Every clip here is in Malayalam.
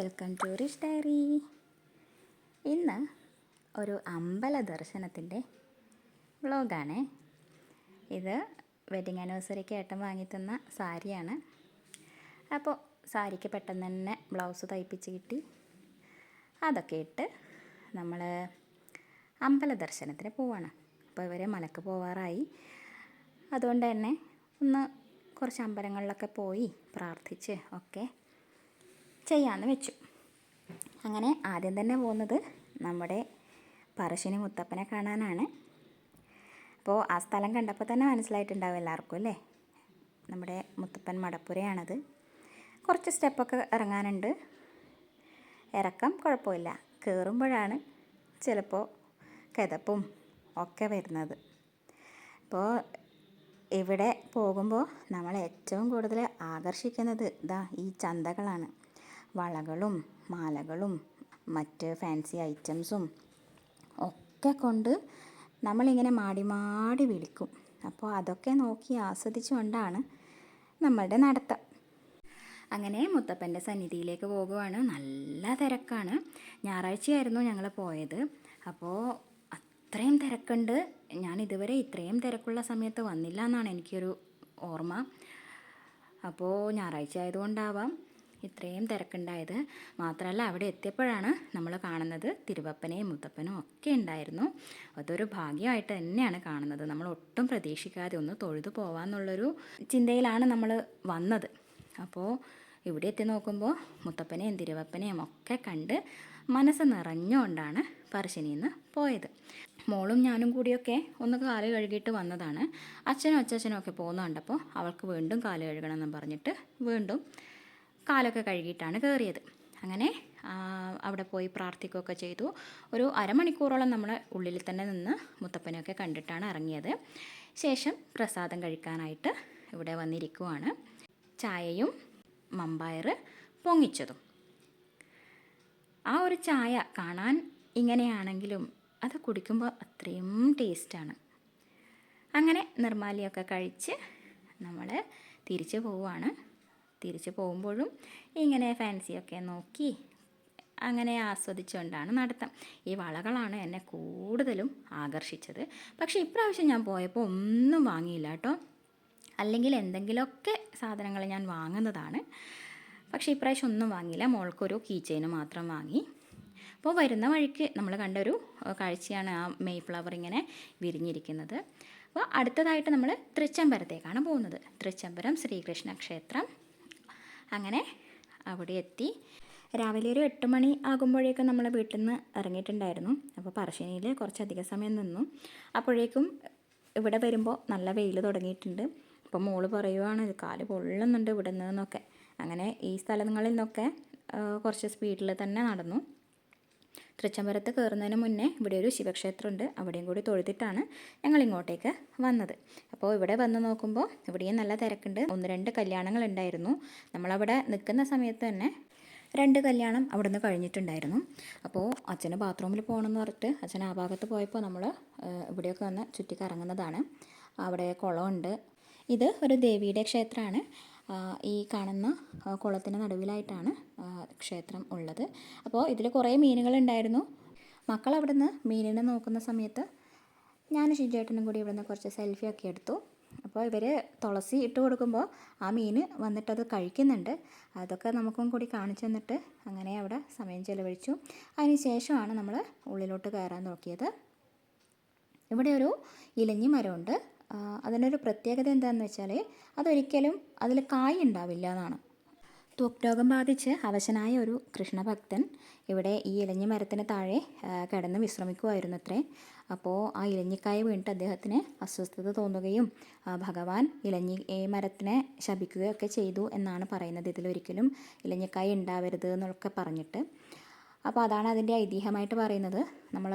Welcome to rich diary. ഇന്ന് ഒരു അമ്പല ദർശനത്തിൻ്റെ വ്ളോഗാണ്. ഇത് വെഡിങ് ആനിവേഴ്സറിക്ക് ഏട്ടൻ വാങ്ങിത്തന്ന സാരിയാണ്. അപ്പോൾ സാരിക്ക് പെട്ടെന്ന് തന്നെ ബ്ലൗസ് തയ്പ്പിച്ച് കിട്ടി. അതൊക്കെ ഇട്ട് നമ്മൾ അമ്പല ദർശനത്തിന് പോവാണ്. അപ്പോൾ ഇവർ മലക്ക് പോവാറായി. അതുകൊണ്ട് തന്നെ കുറച്ച് അമ്പലങ്ങളിലൊക്കെ പോയി പ്രാർത്ഥിച്ച് ഒക്കെ ചെയ്യാമെന്ന് വെച്ചു. അങ്ങനെ ആദ്യം തന്നെ പോകുന്നത് നമ്മുടെ പറശ്ശിനി മുത്തപ്പനെ കാണാനാണ്. അപ്പോൾ ആ സ്ഥലം കണ്ടപ്പോൾ തന്നെ മനസ്സിലായിട്ടുണ്ടാവും എല്ലാവർക്കും അല്ലേ, നമ്മുടെ മുത്തപ്പൻ മടപ്പുരയാണത്. കുറച്ച് സ്റ്റെപ്പൊക്കെ ഇറങ്ങാനുണ്ട്. ഇറക്കം കുഴപ്പമില്ല, കയറുമ്പോഴാണ് ചിലപ്പോൾ കിതപ്പും ഒക്കെ വരുന്നത്. അപ്പോൾ ഇവിടെ പോകുമ്പോൾ നമ്മൾ ഏറ്റവും കൂടുതൽ ആകർഷിക്കുന്നത് ഈ ചന്തകളാണ്. വളകളും മാലകളും മറ്റ് ഫാൻസി ഐറ്റംസും ഒക്കെ കൊണ്ട് നമ്മളിങ്ങനെ മാടി മാടി വിളിക്കും. അപ്പോൾ അതൊക്കെ നോക്കി ആസ്വദിച്ചുകൊണ്ടാണ് നമ്മളുടെ നടത്തം. അങ്ങനെ മുത്തപ്പൻ്റെ സന്നിധിയിലേക്ക് പോകുവാണ്. നല്ല തിരക്കാണ്. ഞായറാഴ്ചയായിരുന്നു ഞങ്ങൾ പോയത്. അപ്പോൾ അത്രയും തിരക്കുണ്ട്. ഞാൻ ഇതുവരെ ഇത്രയും തിരക്കുള്ള സമയത്ത് വന്നില്ല എന്നാണ് എനിക്കൊരു ഓർമ്മ. അപ്പോൾ ഞായറാഴ്ച ആയതുകൊണ്ടാവാം ഇത്രയും തിരക്കുണ്ടായത്. മാത്രമല്ല, അവിടെ എത്തിയപ്പോഴാണ് നമ്മൾ കാണുന്നത് തിരുവപ്പനെയും മുത്തപ്പനും ഒക്കെ ഉണ്ടായിരുന്നു. അതൊരു ഭാഗ്യമായിട്ട് തന്നെയാണ് കാണുന്നത്. നമ്മൾ ഒട്ടും പ്രതീക്ഷിക്കാതെ ഒന്ന് തൊഴുതു പോകാമെന്നുള്ളൊരു ചിന്തയിലാണ് നമ്മൾ വന്നത്. അപ്പോൾ ഇവിടെ എത്തി നോക്കുമ്പോൾ മുത്തപ്പനെയും തിരുവപ്പനെയും ഒക്കെ കണ്ട് മനസ്സ് നിറഞ്ഞുകൊണ്ടാണ് പറശ്ശിനിയിൽ നിന്ന് പോയത്. മോളും ഞാനും കൂടിയൊക്കെ ഒന്ന് കാല് കഴുകിയിട്ട് വന്നതാണ്. അച്ഛനും അച്ചാച്ചനും ഒക്കെ പോകുന്ന കണ്ടപ്പോൾ അവൾക്ക് വീണ്ടും കാല് കഴുകണമെന്ന് പറഞ്ഞിട്ട് വീണ്ടും കാലൊക്കെ കഴുകിയിട്ടാണ് കയറിയത്. അങ്ങനെ അവിടെ പോയി പ്രാർത്ഥിക്കുകയൊക്കെ ചെയ്തു. ഒരു അരമണിക്കൂറോളം നമ്മൾ ഉള്ളിൽ തന്നെ നിന്ന് മുത്തപ്പനെയൊക്കെ കണ്ടിട്ടാണ് ഇറങ്ങിയത്. ശേഷം പ്രസാദം കഴിക്കാനായിട്ട് ഇവിടെ വന്നിരിക്കുവാണ്. ചായയും മമ്പയർ പൊങ്ങിച്ചതും. ആ ഒരു ചായ കാണാൻ ഇങ്ങനെയാണെങ്കിലും അത് കുടിക്കുമ്പോൾ അത്രയും ടേസ്റ്റാണ്. അങ്ങനെ നിർമ്മാല്യമൊക്കെ കഴിച്ച് നമ്മൾ തിരിച്ചു പോവുകയാണ്. തിരിച്ചു പോകുമ്പോഴും ഇങ്ങനെ ഫാൻസിയൊക്കെ നോക്കി അങ്ങനെ ആസ്വദിച്ചുകൊണ്ടാണ് നടത്തം. ഈ വളകളാണ് എന്നെ കൂടുതലും ആകർഷിച്ചത്. പക്ഷേ ഇപ്രാവശ്യം ഞാൻ പോയപ്പോൾ ഒന്നും വാങ്ങിയില്ല കേട്ടോ. അല്ലെങ്കിൽ എന്തെങ്കിലുമൊക്കെ സാധനങ്ങൾ ഞാൻ വാങ്ങുന്നതാണ്. പക്ഷേ ഇപ്രാവശ്യം ഒന്നും വാങ്ങിയില്ല. മോൾക്കൊരു കീ ചെയിന് മാത്രം വാങ്ങി. അപ്പോൾ വരുന്ന വഴിക്ക് നമ്മൾ കണ്ടൊരു കാഴ്ചയാണ് ആ മെയ് ഫ്ലവർ ഇങ്ങനെ വിരിഞ്ഞിരിക്കുന്നത്. അപ്പോൾ അടുത്തതായിട്ട് നമ്മൾ തൃച്ചംബരത്തേക്കാണ് പോകുന്നത്. തൃച്ചംബരം ശ്രീകൃഷ്ണ ക്ഷേത്രം. അങ്ങനെ അവിടെ എത്തി. രാവിലെ ഒരു 8 മണി ആകുമ്പോഴേക്കും നമ്മൾ വീട്ടിൽ നിന്ന് ഇറങ്ങിയിട്ടുണ്ടായിരുന്നു. അപ്പോൾ പറശ്ശിനിയിൽ കുറച്ചധികം സമയം നിന്നു. അപ്പോഴേക്കും ഇവിടെ വരുമ്പോൾ നല്ല വെയിൽ തുടങ്ങിയിട്ടുണ്ട്. അപ്പോൾ മോള് പറയുവാണ് കാല് പൊള്ളുന്നുണ്ട് ഇവിടെ നിന്നൊക്കെ. അങ്ങനെ ഈ സ്ഥലങ്ങളിൽ നിന്നൊക്കെ കുറച്ച് സ്പീഡിൽ തന്നെ നടന്നു. തൃച്ചംബരത്ത് കയറുന്നതിന് മുന്നേ ഇവിടെ ഒരു ശിവക്ഷേത്രമുണ്ട്. അവിടെയും കൂടി തൊഴുതിട്ടാണ് ഞങ്ങൾ ഇങ്ങോട്ടേക്ക് വന്നത്. അപ്പോൾ ഇവിടെ വന്ന് നോക്കുമ്പോൾ ഇവിടെയും നല്ല തിരക്കുണ്ട്. 1-2 കല്യാണങ്ങൾ ഉണ്ടായിരുന്നു. നമ്മളവിടെ നിൽക്കുന്ന സമയത്ത് തന്നെ 2 കല്യാണം അവിടെ നിന്ന് കഴിഞ്ഞിട്ടുണ്ടായിരുന്നു. അപ്പോൾ അച്ഛന് ബാത്റൂമിൽ പോകണമെന്ന് പറഞ്ഞിട്ട് അച്ഛൻ ആ ഭാഗത്ത് പോയപ്പോൾ നമ്മൾ ഇവിടെയൊക്കെ വന്ന് ചുറ്റിക്കറങ്ങുന്നതാണ്. അവിടെ കുളമുണ്ട്. ഇത് ഒരു ദേവിയുടെ ക്ഷേത്രമാണ്. ഈ കാണുന്ന കുളത്തിന് നടുവിലായിട്ടാണ് ക്ഷേത്രം ഉള്ളത്. അപ്പോൾ ഇതിൽ കുറേ മീനുകളുണ്ടായിരുന്നു. മക്കൾ അവിടെ നിന്ന് മീനിനെ നോക്കുന്ന സമയത്ത് ഞാൻ ഷിജേട്ടനും കൂടി ഇവിടെ നിന്ന് കുറച്ച് സെൽഫിയൊക്കെ എടുത്തു. അപ്പോൾ ഇവർ തുളസി ഇട്ട് കൊടുക്കുമ്പോൾ ആ മീൻ വന്നിട്ടത് കഴിക്കുന്നുണ്ട്. അതൊക്കെ നമുക്കും കൂടി കാണിച്ചു തന്നിട്ട് അങ്ങനെ അവിടെ സമയം ചിലവഴിച്ചു. അതിന് ശേഷമാണ് നമ്മൾ ഉള്ളിലോട്ട് കയറാൻ നോക്കിയത്. ഇവിടെ ഒരു ഇലഞ്ഞി മരമുണ്ട്. അതിനൊരു പ്രത്യേകത എന്താണെന്ന് വെച്ചാൽ അതൊരിക്കലും അതിൽ കായ് ഉണ്ടാവില്ല എന്നാണ്. ത്വക്ക് രോഗം ബാധിച്ച് അവശനായ ഒരു കൃഷ്ണഭക്തൻ ഇവിടെ ഈ ഇലഞ്ഞി മരത്തിന് താഴെ കിടന്ന് വിശ്രമിക്കുമായിരുന്നു അത്രേ. അപ്പോൾ ആ ഇലഞ്ഞിക്കായ വീണിട്ട് അദ്ദേഹത്തിന് അസ്വസ്ഥത തോന്നുകയും ഭഗവാൻ മരത്തിനെ ശപിക്കുകയൊക്കെ ചെയ്തു എന്നാണ് പറയുന്നത്. ഇതിലൊരിക്കലും ഇലഞ്ഞിക്കായ ഉണ്ടാവരുത് എന്നൊക്കെ പറഞ്ഞിട്ട്. അപ്പോൾ അതാണ് അതിൻ്റെ ഐതിഹ്യമായിട്ട് പറയുന്നത്. നമ്മൾ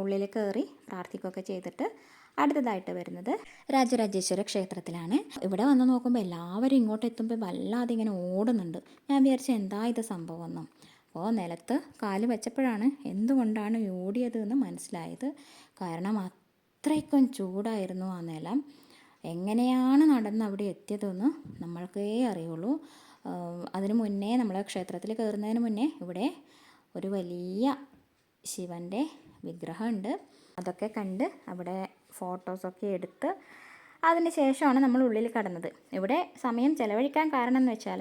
ഉള്ളിൽ കയറി പ്രാർത്ഥിക്കുകയൊക്കെ ചെയ്തിട്ട് അടുത്തതായിട്ട് വരുന്നത് രാജരാജേശ്വര ക്ഷേത്രത്തിലാണ്. ഇവിടെ വന്ന് നോക്കുമ്പോൾ എല്ലാവരും ഇങ്ങോട്ട് എത്തുമ്പോൾ വല്ലാതെ ഇങ്ങനെ ഓടുന്നുണ്ട്. ഞാൻ വിചാരിച്ചു എന്താ ഇത് സംഭവം എന്നും. അപ്പോൾ നിലത്ത് കാല് വെച്ചപ്പോഴാണ് എന്തുകൊണ്ടാണ് ഓടിയത് എന്ന് മനസ്സിലായത്. കാരണം അത്രയ്ക്കും ചൂടായിരുന്നു ആ നിലം. എങ്ങനെയാണ് നടന്ന് അവിടെ എത്തിയതെന്ന് നമ്മൾക്കേ അറിയുള്ളൂ. അതിനു മുന്നേ നമ്മൾ ക്ഷേത്രത്തിൽ കയറുന്നതിന് മുന്നേ ഇവിടെ ഒരു വലിയ ശിവൻ്റെ വിഗ്രഹമുണ്ട്. അതൊക്കെ കണ്ട് അവിടെ ഫോട്ടോസൊക്കെ എടുത്ത് അതിന് ശേഷമാണ് നമ്മൾ ഉള്ളിൽ കടന്നത്. ഇവിടെ സമയം ചിലവഴിക്കാൻ കാരണം എന്ന് വെച്ചാൽ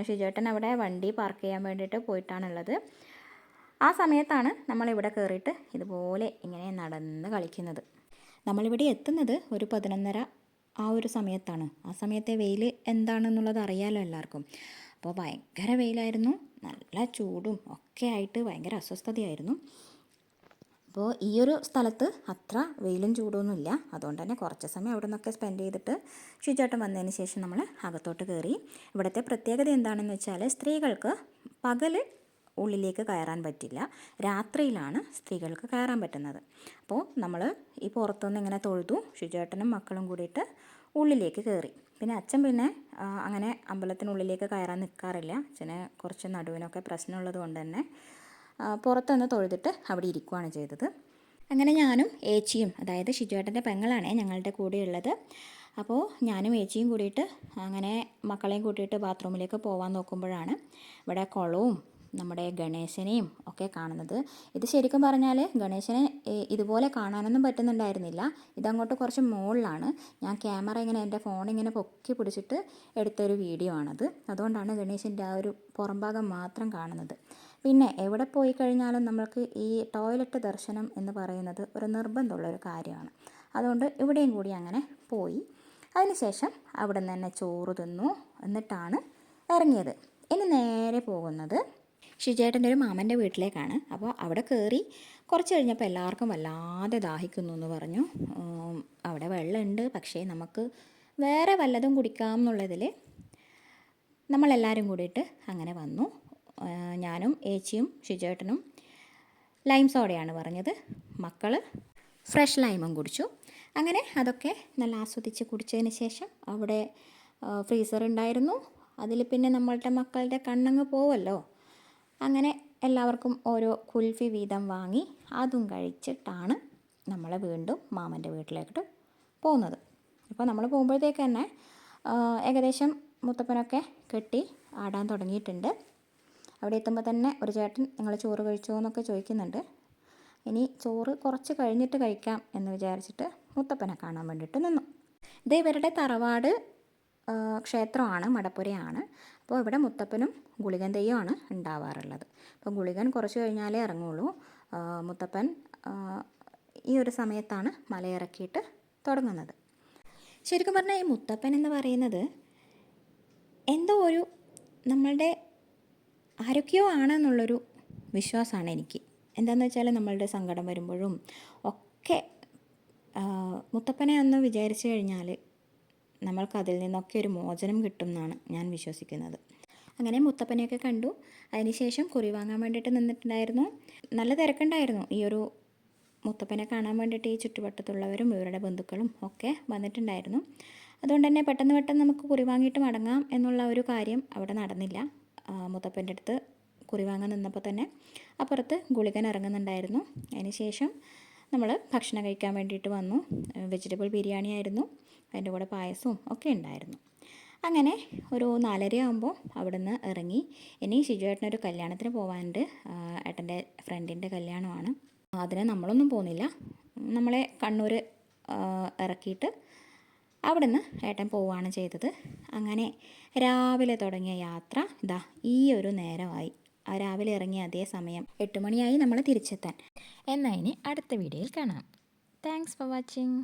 ഷിജേട്ടൻ അവിടെ വണ്ടി പാർക്ക് ചെയ്യാൻ വേണ്ടിയിട്ട് പോയിട്ടാണുള്ളത്. ആ സമയത്താണ് നമ്മളിവിടെ കയറിയിട്ട് ഇതുപോലെ ഇങ്ങനെ നടന്ന് കളിക്കുന്നത്. നമ്മളിവിടെ എത്തുന്നത് ഒരു 11:30 ആ ഒരു സമയത്താണ്. ആ സമയത്തെ വെയിൽ എന്താണെന്നുള്ളത് അറിയാമല്ലോ എല്ലാവർക്കും. അപ്പോൾ ഭയങ്കര വെയിലായിരുന്നു, നല്ല ചൂടും ഒക്കെ ആയിട്ട് ഭയങ്കര അസ്വസ്ഥതയായിരുന്നു. അപ്പോൾ ഈ ഒരു സ്ഥലത്ത് അത്ര വെയിലും ചൂടൊന്നുമില്ല. അതുകൊണ്ട് തന്നെ കുറച്ച് സമയം അവിടെ നിന്നൊക്കെ സ്പെൻഡ് ചെയ്തിട്ട് ഷിജേട്ടൻ വന്നതിന് ശേഷം നമ്മൾ അകത്തോട്ട് കയറി. ഇവിടുത്തെ പ്രത്യേകത എന്താണെന്ന് വെച്ചാൽ സ്ത്രീകൾക്ക് പകൽ ഉള്ളിലേക്ക് കയറാൻ പറ്റില്ല, രാത്രിയിലാണ് സ്ത്രീകൾക്ക് കയറാൻ പറ്റുന്നത്. അപ്പോൾ നമ്മൾ ഈ പുറത്തുനിന്ന് ഇങ്ങനെ തൊഴുതു, ഷിജേട്ടനും മക്കളും കൂടിയിട്ട് ഉള്ളിലേക്ക് കയറി. പിന്നെ അച്ഛൻ പിന്നെ അങ്ങനെ അമ്പലത്തിനുള്ളിലേക്ക് കയറാൻ നിൽക്കാറില്ല. അച്ഛന് കുറച്ച് നടുവിനൊക്കെ പ്രശ്നമുള്ളത് കൊണ്ട് തന്നെ പുറത്തുനിന്ന് തൊഴുതിട്ട് അവിടെ ഇരിക്കുകയാണ് ചെയ്തത്. അങ്ങനെ ഞാനും ഏച്ചിയും, അതായത് ഷിജുവേട്ടൻ്റെ പെങ്ങളാണ് ഞങ്ങളുടെ കൂടെ ഉള്ളത്. അപ്പോൾ ഞാനും ഏച്ചിയും കൂടിയിട്ട് അങ്ങനെ മക്കളെയും കൂട്ടിയിട്ട് ബാത്റൂമിലേക്ക് പോകാൻ നോക്കുമ്പോഴാണ് ഇവിടെ കുളവും നമ്മുടെ ഗണേശനെയും ഒക്കെ കാണുന്നത്. ഇത് ശരിക്കും പറഞ്ഞാൽ ഗണേശനെ ഇതുപോലെ കാണാനൊന്നും പറ്റുന്നുണ്ടായിരുന്നില്ല. ഇതങ്ങോട്ട് കുറച്ച് മുകളിലാണ്. ഞാൻ ക്യാമറ ഇങ്ങനെ എൻ്റെ ഫോണിങ്ങനെ പൊക്കി പിടിച്ചിട്ട് എടുത്തൊരു വീഡിയോ ആണത്. അതുകൊണ്ടാണ് ഗണേശൻ്റെ ആ ഒരു പുറംഭാഗം മാത്രം കാണുന്നത്. പിന്നെ എവിടെ പോയി കഴിഞ്ഞാലും നമ്മൾക്ക് ഈ ടോയ്ലറ്റ് ദർശനം എന്ന് പറയുന്നത് ഒരു നിർബന്ധമുള്ളൊരു കാര്യമാണ്. അതുകൊണ്ട് ഇവിടെയും കൂടി അങ്ങനെ പോയി. അതിനുശേഷം അവിടെ നിന്ന് തന്നെ ചോറ് തിന്നു, എന്നിട്ടാണ് ഇറങ്ങിയത്. ഇനി നേരെ പോകുന്നത് ഷിജേട്ടൻ്റെ ഒരു മാമൻ്റെ വീട്ടിലേക്കാണ്. അപ്പോൾ അവിടെ കയറി കുറച്ച് കഴിഞ്ഞപ്പോൾ എല്ലാവർക്കും വല്ലാതെ ദാഹിക്കുന്നു എന്ന് പറഞ്ഞു. അവിടെ വെള്ളമുണ്ട്, പക്ഷേ നമുക്ക് വേറെ വല്ലതും കുടിക്കാം എന്നുള്ളതിൽ നമ്മളെല്ലാവരും കൂടിയിട്ട് അങ്ങനെ വന്നു. ഞാനും ഏച്ചിയും ഷിജേട്ടനും ലൈം സോഡയാണ് പറഞ്ഞത്, മക്കൾ ഫ്രഷ് ലൈമും കുടിച്ചു. അങ്ങനെ അതൊക്കെ നല്ല ആസ്വദിച്ച് കുടിച്ചതിന് ശേഷം അവിടെ ഫ്രീസർ ഉണ്ടായിരുന്നു. അതിൽ പിന്നെ നമ്മളുടെ മക്കളുടെ കണ്ണങ്ങ് പോവല്ലോ. അങ്ങനെ എല്ലാവർക്കും ഓരോ കുൽഫി വീതം വാങ്ങി അതും കഴിച്ചിട്ടാണ് നമ്മൾ വീണ്ടും മാമൻ്റെ വീട്ടിലേക്ക് പോകുന്നത്. അപ്പോൾ നമ്മൾ പോകുമ്പോഴത്തേക്ക് തന്നെ ഏകദേശം മുത്തപ്പനൊക്കെ കെട്ടി ആടാൻ തുടങ്ങിയിട്ടുണ്ട്. അവിടെ എത്തുമ്പോൾ തന്നെ ഒരു ചേട്ടൻ നിങ്ങൾ ചോറ് കഴിച്ചോ എന്നൊക്കെ ചോദിക്കുന്നുണ്ട്. ഇനി ചോറ് കുറച്ച് കഴിഞ്ഞിട്ട് കഴിക്കാം എന്ന് വിചാരിച്ചിട്ട് മുത്തപ്പനെ കാണാൻ വേണ്ടിയിട്ട് നിന്നു. ഇത് ഇവരുടെ തറവാട് ക്ഷേത്രമാണ്, മടപ്പുരയാണ്. അപ്പോൾ ഇവിടെ മുത്തപ്പനും ഗുളികൻ തെയ്യമാണ് ഉണ്ടാവാറുള്ളത്. അപ്പോൾ ഗുളികൻ കുറച്ച് കഴിഞ്ഞാലേ ഇറങ്ങുള്ളൂ. മുത്തപ്പൻ ഈ ഒരു സമയത്താണ് മലയിറക്കിയിട്ട് തുടങ്ങുന്നത്. ശരിക്കും പറഞ്ഞാൽ ഈ മുത്തപ്പൻ എന്ന് പറയുന്നത് എന്തോ ഒരു നമ്മളുടെ ആരൊക്കെയോ ആണെന്നുള്ളൊരു വിശ്വാസമാണ് എനിക്ക്. എന്താണെന്ന് വെച്ചാൽ നമ്മളുടെ സങ്കടം വരുമ്പോഴും ഒക്കെ മുത്തപ്പനെ ഒന്ന് വിചാരിച്ചു കഴിഞ്ഞാൽ നമ്മൾക്ക് അതിൽ നിന്നൊക്കെ ഒരു മോചനം കിട്ടും എന്നാണ് ഞാൻ വിശ്വസിക്കുന്നത്. അങ്ങനെ മുത്തപ്പനെയൊക്കെ കണ്ടു. അതിനുശേഷം കുറി വാങ്ങാൻ വേണ്ടിയിട്ട് നിന്നിട്ടുണ്ടായിരുന്നു. നല്ല തിരക്കുണ്ടായിരുന്നു. ഈ ഒരു മുത്തപ്പനെ കാണാൻ വേണ്ടിയിട്ട് ഈ ചുറ്റുവട്ടത്തുള്ളവരും ഇവരുടെ ബന്ധുക്കളും ഒക്കെ വന്നിട്ടുണ്ടായിരുന്നു. അതുകൊണ്ട് തന്നെ പെട്ടെന്ന് നമുക്ക് കുറി വാങ്ങിയിട്ട് മടങ്ങാം എന്നുള്ള ഒരു കാര്യം അവിടെ നടന്നില്ല. മുത്തപ്പൻ്റെ അടുത്ത് കുറി വാങ്ങാൻ നിന്നപ്പോൾ തന്നെ അപ്പുറത്ത് ഗുളികൻ ഇറങ്ങുന്നുണ്ടായിരുന്നു. അതിനുശേഷം നമ്മൾ ഭക്ഷണം കഴിക്കാൻ വേണ്ടിയിട്ട് വന്നു. വെജിറ്റബിൾ ബിരിയാണി ആയിരുന്നു, അതിൻ്റെ കൂടെ പായസവും ഒക്കെ ഉണ്ടായിരുന്നു. അങ്ങനെ ഒരു 4:30 ആകുമ്പോൾ അവിടെ നിന്ന് ഇറങ്ങി. ഇനി ഷിജുവേട്ടനൊരു കല്യാണത്തിന് പോകാനുണ്ട്. ഏട്ടൻ്റെ ഫ്രണ്ടിൻ്റെ കല്യാണമാണ്. അതിന് നമ്മളൊന്നും പോകുന്നില്ല. നമ്മളെ കണ്ണൂർ ഇറക്കിയിട്ട് അവിടെ നിന്ന് ഏട്ടൻ പോവുകയാണ് ചെയ്തത്. അങ്ങനെ രാവിലെ തുടങ്ങിയ യാത്ര ഇതാ ഈ ഒരു നേരമായി. രാവിലെ ഇറങ്ങിയ അതേ സമയം 8 മണിയായി നമ്മൾ തിരിച്ചെത്താൻ. എന്നാൽ ഇനി അടുത്ത വീഡിയോയിൽ കാണാം. Thanks for watching.